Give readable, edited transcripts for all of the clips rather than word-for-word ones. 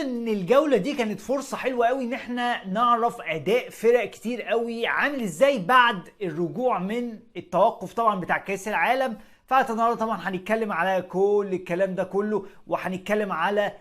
ان الجوله دي كانت فرصه حلوه قوي ان احنا نعرف اداء فرق كتير قوي عامل ازاي بعد الرجوع من التوقف طبعا بتاع كاس العالم. فالنهارده طبعا هنتكلم على كل الكلام ده كله، وهنتكلم على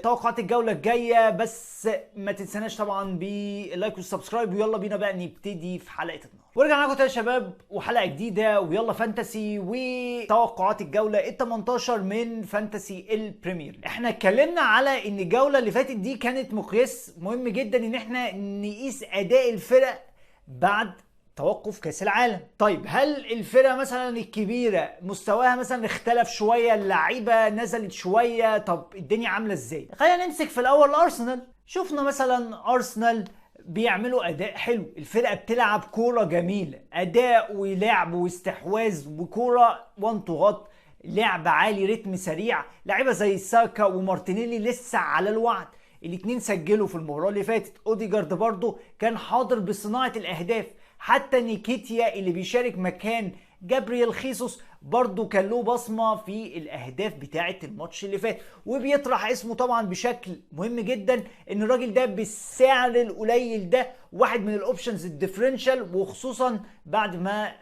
توقعات الجوله الجايه. بس ما تنساناش طبعا باللايك والسبسكرايب، ويلا بينا بقى نبتدي في حلقه النهارده. ورجعنا لكم تاني يا شباب وحلقه جديده، ويلا فانتسي وتوقعات الجوله ال 18 من فانتسي البريمير. احنا اتكلمنا على ان الجوله اللي فاتت دي كانت مقياس مهم جدا ان احنا نقيس اداء الفرق بعد توقف كاس العالم. طيب هل الفرقه مثلا الكبيره مستواها مثلا اختلف شويه، اللعيبه نزلت شويه؟ طب الدنيا عامله ازاي؟ خلينا نمسك في الاول ارسنال. شفنا مثلا ارسنال بيعملوا اداء حلو، الفرقه بتلعب كوره جميله، اداء ولعب واستحواذ وكوره وان تو غط، لعب عالي، رتم سريع. لعيبه زي ساكا ومارتينيلي لسه على الوعد، الاتنين سجلوا في المباراه اللي فاتت. اوديجارد برضو كان حاضر بصناعه الاهداف. حتى نيكيتيا اللي بيشارك مكان جابرييل خيسوس برضو كان له بصمه في الاهداف بتاعه الماتش اللي فات. وبيطرح اسمه طبعا بشكل مهم جدا ان الراجل ده بالسعر القليل ده واحد من الاوبشنز الديفرنشال، وخصوصا بعد ما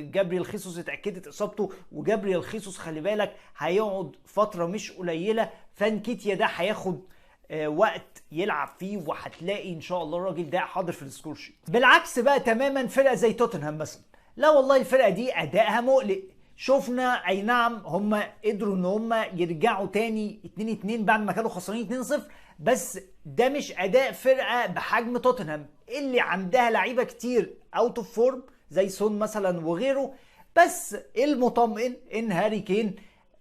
جابرييل خيسوس اتاكدت اصابته. وجابرييل خيسوس خلي بالك هيقعد فتره مش قليله، فنكيتيا ده هياخد وقت يلعب فيه، وهتلاقي ان شاء الله الراجل ده حاضر في السكور شيت. بالعكس بقى تماما فرقه زي توتنهام مثلا، لا والله الفرقه دي ادائها مقلق. شفنا اي نعم هم قدروا ان هم يرجعوا تاني 2-2 بعد ما كانوا خسرانين 2-0، بس ده مش اداء فرقه بحجم توتنهام اللي عندها لعيبه كتير اوت اوف فورم زي سون مثلا وغيره. بس المطمئن ان هاري كين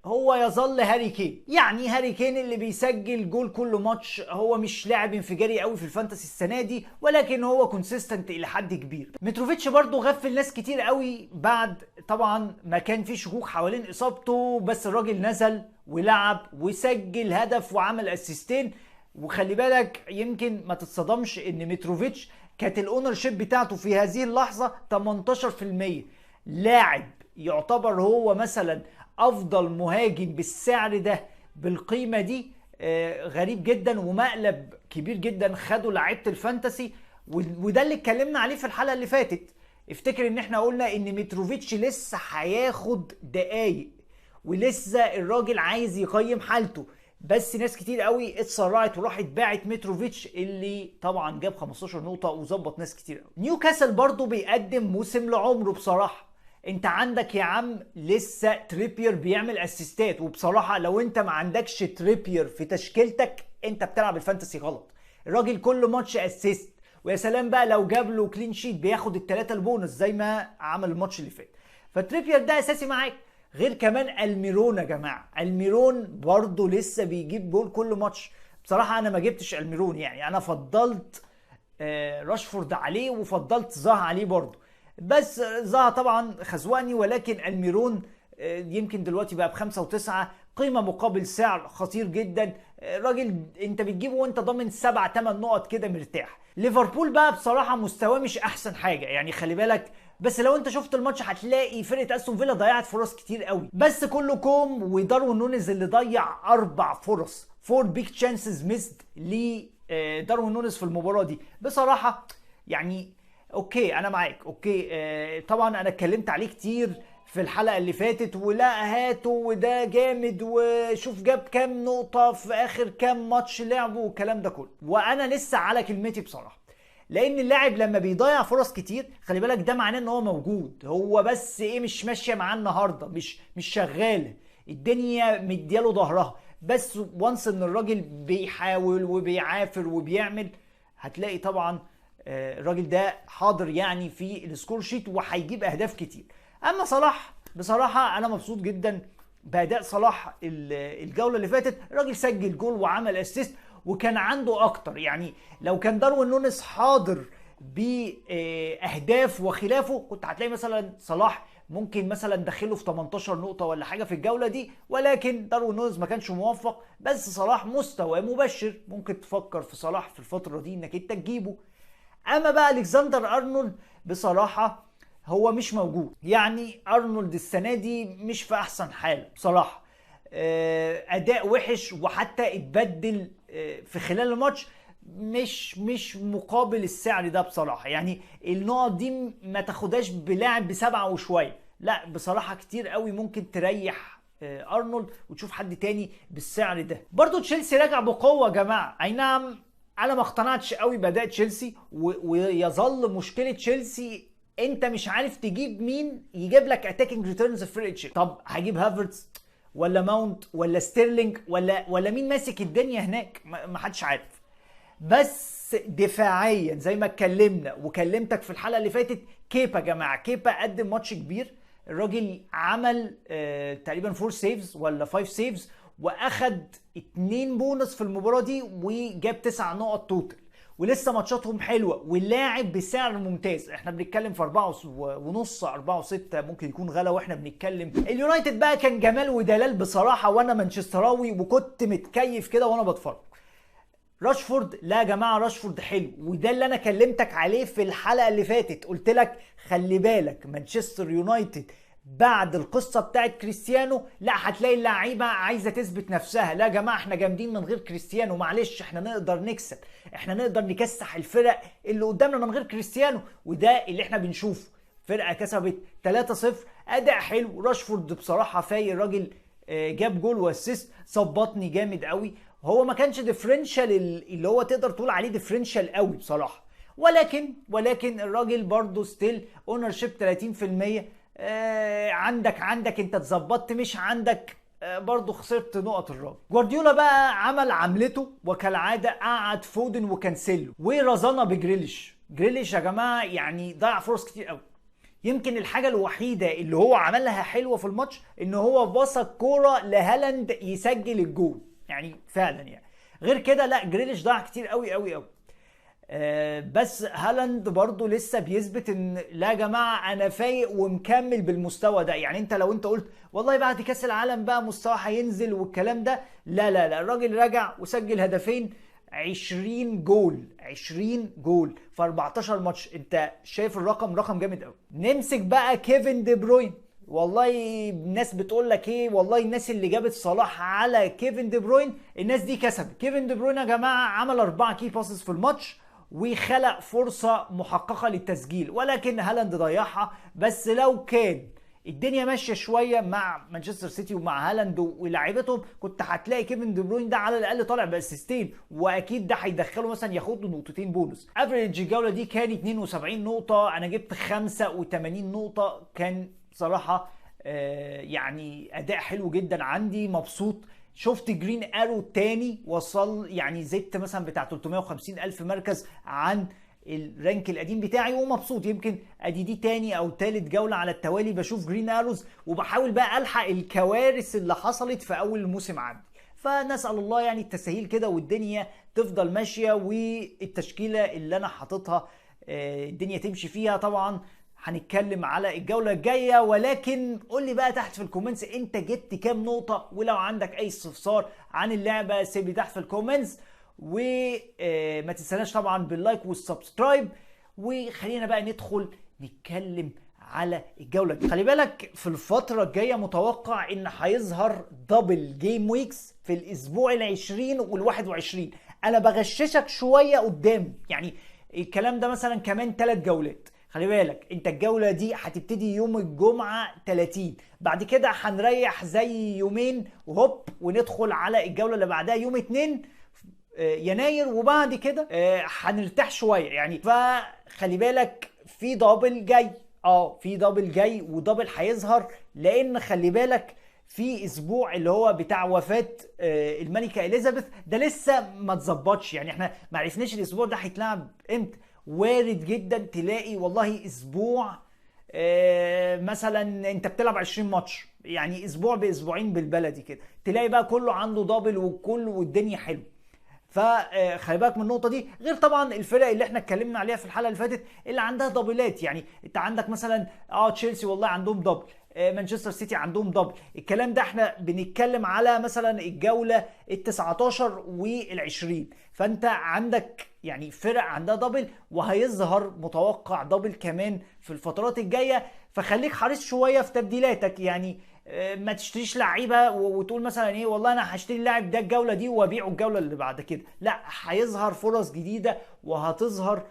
هو يظل هاري كين. يعني هاري كين اللي بيسجل جول كل ماتش، هو مش لاعب انفجاري قوي في الفانتسي السنه دي، ولكن هو كونسيستنت الى حد كبير. متروفيتش برضو غفل ناس كتير قوي بعد طبعا ما كان في شكوك حوالين اصابته، بس الراجل نزل ولعب وسجل هدف وعمل اسيستين. وخلي بالك يمكن ما تتصدمش ان متروفيتش كانت الاونر شيب بتاعته في هذه اللحظه 18%. لاعب يعتبر هو مثلا افضل مهاجم بالسعر ده بالقيمه دي، غريب جدا ومقلب كبير جدا خدوا لعيبه الفانتسي. وده اللي اتكلمنا عليه في الحلقه اللي فاتت. افتكر ان احنا قلنا ان متروفيتش لسه هياخد دقايق، ولسه الراجل عايز يقيم حالته. بس ناس كتير قوي اتسرعت وراحت باعت متروفيتش اللي طبعا جاب 15 نقطه وظبط ناس كتير قوي. نيوكاسل برضو بيقدم موسم لعمره بصراحه. انت عندك يا عم لسه تريبير بيعمل اسيستات، وبصراحة لو انت ما عندكش تريبير في تشكيلتك انت بتلعب الفانتسي غلط. الراجل كل ماتش اسيست، ويا سلام بقى لو جاب له كلين شيت بياخد الثلاثة البونص زي ما عمل الماتش اللي فات. فتريبير ده اساسي معاك. غير كمان الميرون يا جماعة، الميرون برضه لسه بيجيب جول كل ماتش. بصراحة انا ما جبتش الميرون، يعني انا فضلت راشفورد عليه وفضلت زها عليه برضه، بس زها طبعا خزواني. ولكن الميرون يمكن دلوقتي بقى ب5 و9، قيمة مقابل سعر خطير جدا. راجل انت بتجيبه وانت ضامن 7-8 نقط كده مرتاح. ليفربول بقى بصراحة مستواه مش احسن حاجة، يعني خلي بالك. بس لو انت شفت الماتش هتلاقي فرقة استون فيلا ضيعت فرص كتير قوي، بس كله كوم وداروين نونيز اللي ضيع 4 فرص، 4 بيج تشانسز ميسد لداروين نونيز في المباراة دي. بصراحة يعني اوكي انا معاك، اوكي طبعا انا اتكلمت عليه كتير في الحلقه اللي فاتت، ولا هاته وده جامد وشوف جاب كام نقطه في اخر كام ماتش لعبه والكلام ده كله، وانا لسه على كلمتي بصراحه. لان اللاعب لما بيضيع فرص كتير خلي بالك ده معناه ان هو موجود، هو بس ايه مش ماشيه معاه النهارده، مش شغاله، الدنيا مدياله ظهرها. بس وانس ان الراجل بيحاول وبيعافر وبيعمل، هتلاقي طبعا الراجل ده حاضر يعني في السكور شيت وهيجيب اهداف كتير. اما صلاح بصراحه انا مبسوط جدا باداء صلاح الجوله اللي فاتت. الراجل سجل جول وعمل اسيست وكان عنده اكتر. يعني لو كان داروين نونيز حاضر باهداف وخلافه كنت هتلاقي مثلا صلاح ممكن مثلا دخله في 18 نقطة ولا حاجة في الجولة دي، ولكن داروين نونيز ما كانش موفق. بس صلاح مستوى مبشر، ممكن تفكر في صلاح في الفترة دي انك انت تجيبه. اما بقى الكسندر ارنولد بصراحة هو مش موجود، يعني ارنولد السنة دي مش في احسن حال بصراحة. اداء وحش، وحتى اتبدل في خلال الماتش مش مقابل السعر ده بصراحه. يعني النقط دي ما تاخدهاش بلاعب ب7 وشويه، لا بصراحه كتير قوي ممكن تريح ارنولد وتشوف حد تاني بالسعر ده. برضو تشيلسي راجع بقوه يا جماعه، اي نعم انا ما اقتنعتش قوي باداء تشيلسي، ويظل مشكله تشيلسي انت مش عارف تجيب مين يجيب لك اتاكينج ريتيرنز في فرقه تشيلسي. طب هجيب هافرتز ولا ماونت ولا ستيرلينج ولا مين ماسك الدنيا هناك؟ ما حدش عارف. بس دفاعيا زي ما اتكلمنا وكلمتك في الحلقه اللي فاتت، كيبا يا جماعه، كيبا قدم ماتش كبير. الراجل عمل تقريبا 4 سيفز ولا 5 سيفز، واخد 2 بونص في المباراه دي، وجاب 9 نقط توتال، ولسه ماتشاتهم حلوه، واللاعب بسعر ممتاز. احنا بنتكلم في 4.5 4.6 ممكن يكون غلا واحنا بنتكلم. اليونايتد بقى كان جمال ودلال بصراحه، وانا مانشستراوي وكنت متكيف كده وانا بتفرج. راشفورد، لا يا جماعه راشفورد حلو، وده اللي انا كلمتك عليه في الحلقه اللي فاتت. قلت لك خلي بالك مانشستر يونايتد بعد القصه بتاعت كريستيانو لا هتلاقي اللعيبه عايزه تثبت نفسها. لا يا جماعه احنا جامدين من غير كريستيانو، معلش احنا نقدر نكسب، احنا نقدر نكسح الفرق اللي قدامنا من غير كريستيانو، وده اللي احنا بنشوفه. فرقه كسبت 3-0، اداء حلو. راشفورد بصراحه فايق، الراجل جاب جول واسيست، ظبطني جامد قوي. هو ما كانش ديفرنشال اللي هو تقدر تقول عليه ديفرنشال قوي بصراحه، ولكن الراجل برضه ستيل اونر شيب 30%. عندك انت اتظبطت، مش عندك برضه خسرت نقط. الراجل جوارديولا بقى عمل عملته وكالعاده، قعد فودن وكانسيلو ورزانا بجريليش. جريليش يا جماعه يعني ضيع فرص كتير قوي. يمكن الحاجه الوحيده اللي هو عملها حلوه في الماتش ان هو بص كوره لهالاند يسجل الجول، يعني فعلا يعني. غير كده لا، جريليش ضاع كتير قوي قوي قوي. بس هالاند برضو لسه بيثبت ان لا يا جماعه انا فايق ومكمل بالمستوى ده. يعني انت لو انت قلت والله بعد كاس العالم بقى مستوى هينزل والكلام ده، لا الراجل رجع وسجل هدفين، 20 جول في 14 ماتش. انت شايف الرقم، رقم جامد قوي. نمسك بقى كيفن دي بروين. والله الناس بتقول لك ايه، والله الناس اللي جابت صلاح على كيفن دي بروين الناس دي كسبت. كيفن دي بروين يا جماعه عمل 4 كي باسز في الماتش وخلق فرصه محققه للتسجيل، ولكن هالاند ضيعها. بس لو كان الدنيا ماشيه شويه مع مانشستر سيتي ومع هالاند ولاعيبتهم، كنت هتلاقي كيفن دي بروين ده على الاقل طالع باسيستين، واكيد ده هيدخله مثلا ياخد له نقطتين بونص. افريج الجوله دي كان 72 نقطه، انا جبت 85 نقطه. كان بصراحه يعني اداء حلو جدا، عندي مبسوط. شفت جرين ارو تاني وصل، يعني زدت مثلا بتاع 350 الف مركز عن الرانك القديم بتاعي، ومبسوط. يمكن ادي دي تاني او تالت جولة على التوالي بشوف جرين اروز، وبحاول بقى الحق الكوارث اللي حصلت في اول الموسم عندي. فنسأل الله يعني التسهيل كده والدنيا تفضل ماشية، والتشكيلة اللي انا حاططها الدنيا تمشي فيها. طبعا هنتكلم على الجولة الجاية، ولكن قول لي بقى تحت في الكومنتس انت جبت كام نقطة، ولو عندك اي استفسار عن اللعبة سيب لي تحت في الكومنتس، وما تنساناش طبعا باللايك والسبسكرايب. وخلينا بقى ندخل نتكلم على الجولة دي. خلي بالك في الفترة الجاية متوقع ان هيظهر دبل جيم ويكس في الاسبوع ال20 وال21. انا بغششك شوية قدام، يعني الكلام ده مثلا كمان 3 جولات. خلي بالك انت الجولة دي هتبتدي يوم الجمعة 30، بعد كده هنريح زي يومين وهوب وندخل على الجولة اللي بعدها يوم 2 يناير، وبعد كده هنرتاح شوية يعني. فخلي بالك في دبل جاي، في دبل جاي، ودبل هيظهر، لان خلي بالك في اسبوع اللي هو بتاع وفاة الملكة اليزابيث ده لسه ما تظبطش. يعني احنا ما عرفناش الاسبوع ده هيتلعب امتى. وارد جدا تلاقي والله اسبوع مثلا انت بتلعب 20 ماتش، يعني اسبوع باسبوعين بالبلدي كده، تلاقي بقى كله عنده دبل وكله والدنيا حلوه. فخلي بالك من النقطه دي. غير طبعا الفرق اللي احنا اتكلمنا عليها في الحلقه اللي فاتت اللي عندها دبلات. يعني انت عندك مثلا تشيلسي والله عندهم دبل، مانشستر سيتي عندهم دبل. الكلام ده احنا بنتكلم على مثلا الجوله ال19 وال20، فانت عندك يعني فرق عندها دبل، وهيظهر متوقع دبل كمان في الفترات الجايه. فخليك حريص شويه في تبديلاتك. يعني ما تشتريش لعيبه وتقول مثلا ايه والله انا هشتري اللاعب ده الجوله دي وابيعه الجوله اللي بعد كده، لا، هيظهر فرص جديده وهتظهر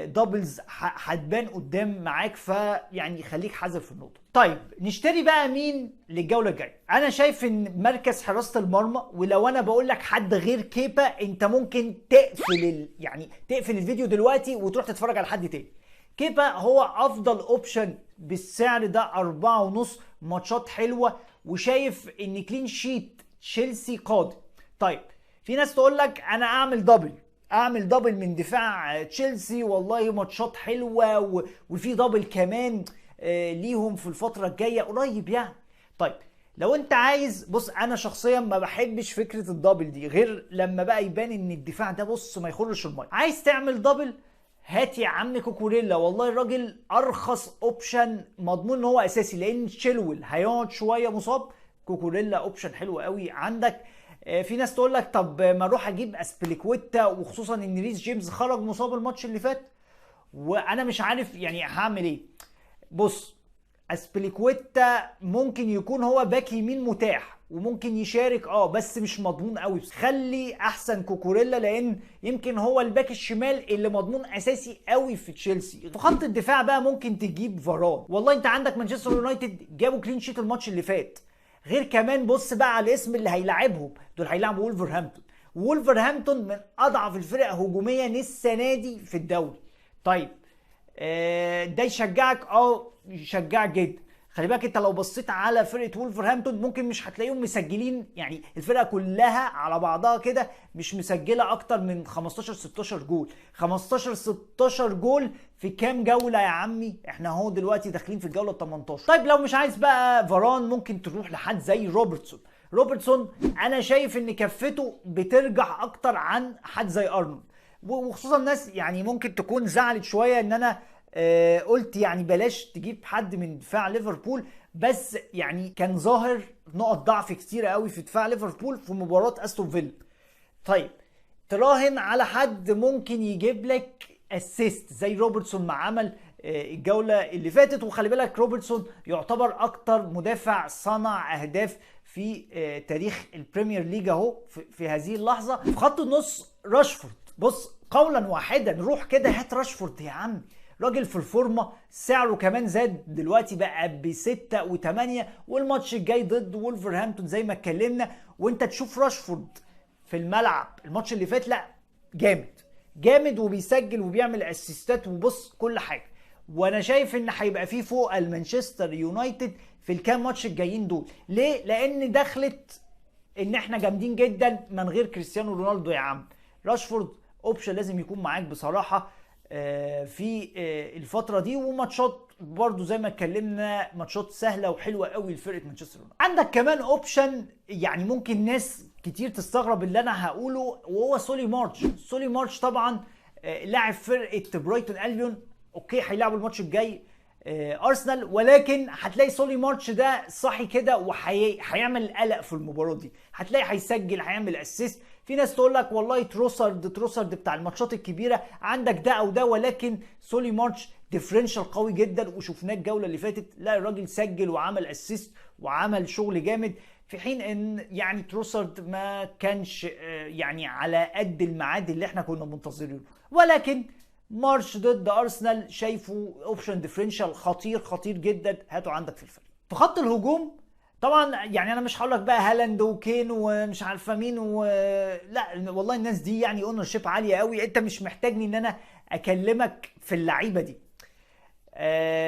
دبلز هتبان قدام معاك، فيعني خليك حذر في النقطه. طيب نشتري بقى مين للجوله الجايه؟ انا شايف ان مركز حراسه المرمى، ولو انا بقول لك حد غير كيبا انت ممكن تقفل يعني تقفل الفيديو دلوقتي وتروح تتفرج على حد تاني. كيبا هو افضل اوبشن بالسعر ده، 4.5 ماتشات حلوه، وشايف ان كلين شيت تشيلسي قادم. طيب في ناس تقول لك انا اعمل دبل من دفاع تشيلسي، والله ماتشات حلوه وفي دبل كمان ليهم في الفتره الجايه قريب يعني. طيب لو انت عايز، بص انا شخصيا ما بحبش فكره الدبل دي غير لما بقى يبان ان الدفاع ده بص ما يخرش الميه. عايز تعمل دبل، هات يا عم كوكوريلا، والله الراجل ارخص اوبشن، مضمون ان هو اساسي لان تشيلويل هيقعد شويه مصاب. كوكوريلا اوبشن حلو قوي عندك. في ناس تقول لك طب ما اروح اجيب اسبليكويتا، وخصوصا ان ريس جيمس خرج مصاب الماتش اللي فات وانا مش عارف يعني هعمل ايه. بص اسبليكويتا ممكن يكون هو باك يمين متاح وممكن يشارك بس مش مضمون قوي. خلي احسن كوكوريلا لان يمكن هو الباك الشمال اللي مضمون اساسي قوي في تشيلسي. في خط الدفاع بقى ممكن تجيب فاران، والله انت عندك مانشستر يونايتد جابوا كلين شيت الماتش اللي فات، غير كمان بص بقى على الاسم اللي هيلاعبهم دول، هيلاعبوا وولفرهامبتون من اضعف الفرق هجوميا السنه دي في الدوري. طيب ده يشجعك؟ يشجعك جدا. خلي بالك انت لو بصيت على فرقه وولفرهامبتون ممكن مش هتلاقيهم مسجلين، يعني الفرقه كلها على بعضها كده مش مسجله اكتر من 15-16 جول. 15-16 جول في كام جوله يا عمي؟ احنا اهو دلوقتي داخلين في الجوله 18. طيب لو مش عايز بقى فاران ممكن تروح لحد زي روبرتسون انا شايف ان كفته بترجع اكتر عن حد زي ارنولد، وخصوصا الناس يعني ممكن تكون زعلت شويه ان انا قلت يعني بلاش تجيب حد من دفاع ليفربول، بس يعني كان ظاهر نقط ضعف كتيره قوي في دفاع ليفربول في مباراه استون فيلا. طيب تراهن على حد ممكن يجيب لك اسيست زي روبرتسون ما عمل الجوله اللي فاتت. وخلي بالك روبرتسون يعتبر اكتر مدافع صنع اهداف في تاريخ البريمير ليج اهو في هذه اللحظه. في خط النص راشفورد، بص قولا واحدا روح كده هات راشفورد يا عم، راجل في الفورمه، سعره كمان زاد دلوقتي بقى ب6 و8، والماتش الجاي ضد وولفرهامبتون زي ما اتكلمنا، وانت تشوف راشفورد في الملعب الماتش اللي فات، لا جامد وبيسجل وبيعمل اسيستات وبص كل حاجه. وانا شايف ان هيبقى فيه فوق المانشستر يونايتد في الكام ماتش الجايين دول. ليه؟ لان دخلت ان احنا جامدين جدا من غير كريستيانو رونالدو يا عم. راشفورد اوبشن لازم يكون معاك بصراحه في الفتره دي، وماتشات برضو زي ما اتكلمنا ماتشات سهله وحلوه قوي لفرقه مانشستر يونايتد. عندك كمان اوبشن يعني ممكن ناس كتير تستغرب اللي انا هقوله، وهو سولي مارش طبعا لاعب فرقه برايتون البيون، اوكي هيلعبوا الماتش الجاي ارسنال، ولكن هتلاقي سولي مارش ده صاحي كده وهيعمل قلق في المباراه دي، هتلاقي هيسجل هيعمل اسيست. في ناس تقول لك والله تروسرد بتاع الماتشات الكبيره، عندك ده او ده، ولكن سولي مارش ديفرنشال قوي جدا وشفناه الجوله اللي فاتت، لا الراجل سجل وعمل اسيست وعمل شغل جامد، في حين ان يعني تروسرد ما كانش يعني على قد الميعاد اللي احنا كنا منتظرينه. ولكن مارش ضد ارسنال شايفه اوبشن ديفرنشال خطير جدا، هاته عندك في الفريق. في خط الهجوم طبعا يعني انا مش هقول لك بقى هالاند وكين ومش عارفه مين لا والله الناس دي يعني اونر شيب عاليه قوي، انت مش محتاجني ان انا اكلمك في اللعيبه دي.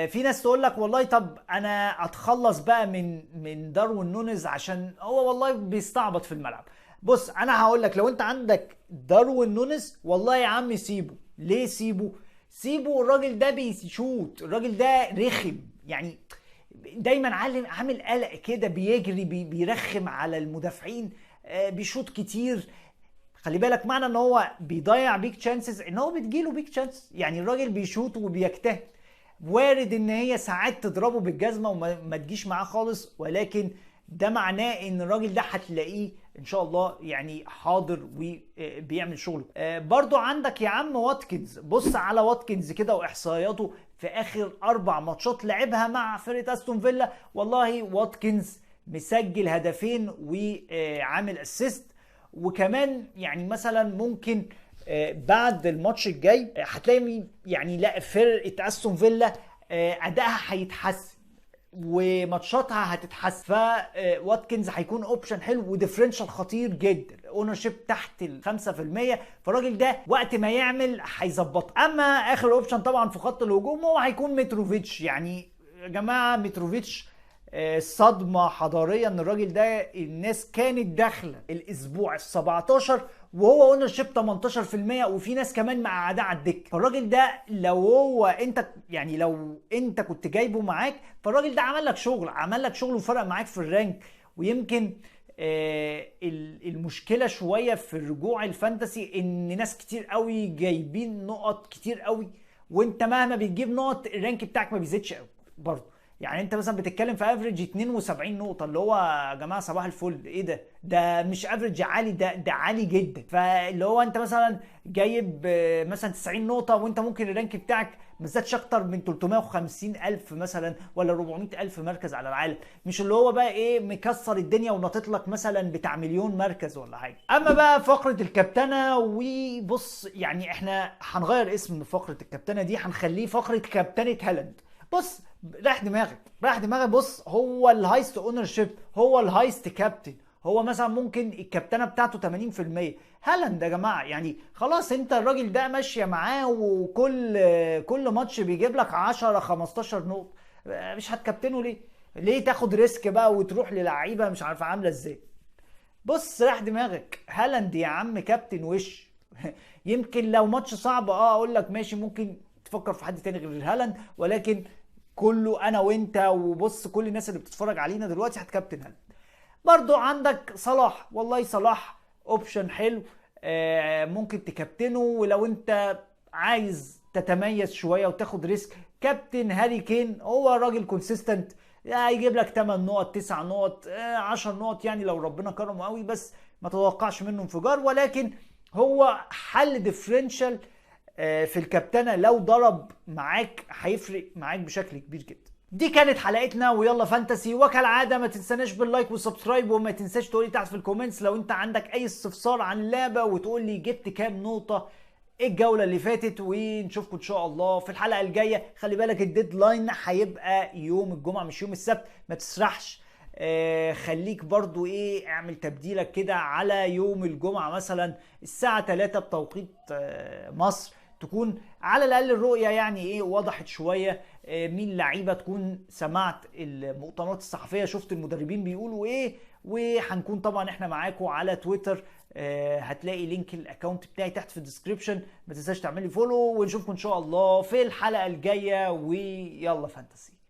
في ناس تقول لك والله طب انا اتخلص بقى من داروين نونيز عشان هو والله بيستعبط في الملعب. بص انا هقول لك لو انت عندك داروين نونيز والله يا عم سيبه. ليه سيبه؟ الراجل ده بيشوت، الراجل ده رخم يعني، دايما عامل قلق كده، بيجري بيرخم على المدافعين، بيشوط كتير. خلي بالك معنى ان هو بيضيع بيك تشانسز ان هو بتجيله بيك تشانس، يعني الراجل بيشوط وبيجتهد، وارد ان هي ساعات تضربه بالجزمه وما تجيش معاه خالص، ولكن ده معناه ان الراجل ده هتلاقيه ان شاء الله يعني حاضر وبيعمل شغله. برضو عندك يا عم واتكنز، بص على واتكنز كده واحصائياته في اخر 4 ماتشات لعبها مع فرقه استون فيلا. والله واتكنز مسجل هدفين وعامل اسيست. وكمان يعني مثلا ممكن بعد الماتش الجاي هتلاقي يعني لا فرقه استون فيلا ادائها هيتحسن وماتشاتها هتتحسن، فواتكنز هيكون اوبشن حلو وديفرنشال خطير جدا، اونر شيب تحت ال 5%، فالراجل ده وقت ما يعمل هيظبط. اما اخر اوبشن طبعا في خط الهجوم هو هيكون متروفيتش. يعني يا جماعه متروفيتش صدمه حضاريه ان الراجل ده الناس كانت داخله الاسبوع ال 17 وهو اونر شيب 18%، وفي ناس كمان مقعداه على الدكه. فالراجل ده لو انت كنت جايبه معاك، فالراجل ده عمل لك شغل وفرق معاك في الرانك. ويمكن المشكله شويه في الرجوع الفانتسي ان ناس كتير قوي جايبين نقط كتير قوي، وانت مهما بتجيب نقط الرانك بتاعك ما بيزيدش قوي برضه. يعني انت مثلا بتتكلم في افريج 72 نقطه، اللي هو يا جماعه صباح الفل، ايه ده مش افريج عالي، ده عالي جدا. فاللي هو انت مثلا جايب مثلا 90 نقطه، وانت ممكن الرانك بتاعك ما زادش اكتر من 350 الف مثلا ولا 400 الف مركز على العالم، مش اللي هو بقى ايه مكسر الدنيا وناطط لك مثلا بتاع مليون مركز ولا حاجه. اما بقى فقره الكابتنه، وبص يعني احنا هنغير اسم فقره الكابتنه دي، هنخليه فقره كابتنه هالاند. بص راح دماغك. بص هو الهايست اونر شيب، هو الهايست كابتن، هو مثلا ممكن الكابتنه بتاعته 80%. هالاند يا جماعه يعني خلاص انت الراجل ده ماشيه معاه، وكل ماتش بيجيب لك 10 15 نقطه، مش هتكابتنه ليه تاخد ريسك بقى وتروح للعيبه مش عارفه عامله ازاي؟ بص راح دماغك، هالاند يا عم كابتن وش. يمكن لو ماتش صعب اقول لك ماشي، ممكن تفكر في حد تاني غير هالاند، ولكن كله انا وانت وبص كل الناس اللي بتتفرج علينا دلوقتي هتكابتن هالاند. برضو عندك صلاح، والله صلاح اوبشن حلو، ممكن تكابتنه. ولو انت عايز تتميز شويه وتاخد ريسك، كابتن هاري كين، هو راجل كونسيستنت، هيجيب لك 8 نقط 9 نقط 10 نقط يعني لو ربنا كرمه قوي، بس ما تتوقعش منه انفجار، ولكن هو حل ديفرنشال في الكابتنه، لو ضرب معاك هيفرق معاك بشكل كبير جدا. دي كانت حلقتنا ويلا فانتسي، وكالعاده ما تنساناش باللايك والسبسكرايب، وما تنساش تقولي تحت في الكومنتس لو انت عندك اي استفسار عن اللعبه، وتقول لي جبت كام نقطه الجوله اللي فاتت. ونشوفكم ان شاء الله في الحلقه الجايه. خلي بالك الديدلاين هيبقى يوم الجمعه مش يوم السبت، ما تسرحش. خليك برضو اعمل تبديلك كده على يوم الجمعه مثلا الساعه 3 بتوقيت مصر، تكون على الاقل الرؤيه يعني وضحت شويه، مين لعيبه، تكون سمعت المؤتمرات الصحفيه، شفت المدربين بيقولوا ايه. وهنكون طبعا احنا معاكم على تويتر، هتلاقي لينك الاكونت بتاعي تحت في الديسكريبشن، ما تنساش تعمل لي فولو، ونشوفكم ان شاء الله في الحلقه الجايه. ويلا فانتسي.